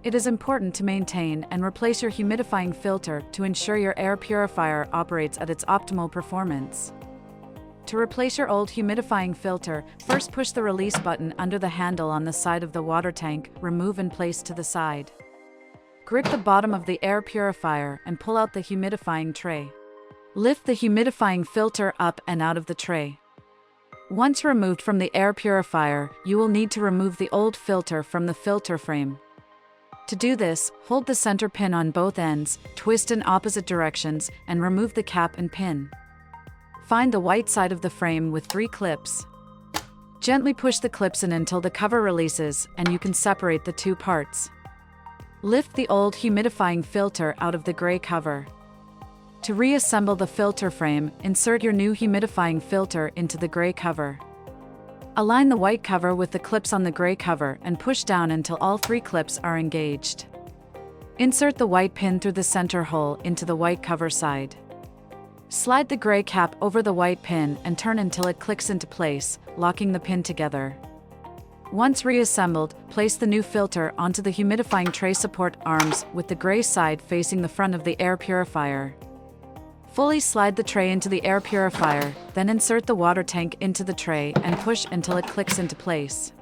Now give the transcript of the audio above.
It is important to maintain and replace your humidifying filter to ensure your air purifier operates at its optimal performance. To replace your old humidifying filter, first push the release button under the handle on the side of the water tank, remove and place to the side. Grip the bottom of the air purifier and pull out the humidifying tray. Lift the humidifying filter up and out of the tray. Once removed from the air purifier, you will need to remove the old filter from the filter frame. To do this, hold the center pin on both ends, twist in opposite directions, and remove the cap and pin. Find the white side of the frame with 3 clips. Gently push the clips in until the cover releases, and you can separate the 2 parts. Lift the old humidifying filter out of the gray cover. To reassemble the filter frame, insert your new humidifying filter into the gray cover. Align the white cover with the clips on the gray cover and push down until all 3 clips are engaged. Insert the white pin through the center hole into the white cover side. Slide the gray cap over the white pin and turn until it clicks into place, locking the pin together. Once reassembled, place the new filter onto the humidifying tray support arms with the gray side facing the front of the air purifier. Fully slide the tray into the air purifier, then insert the water tank into the tray and push until it clicks into place.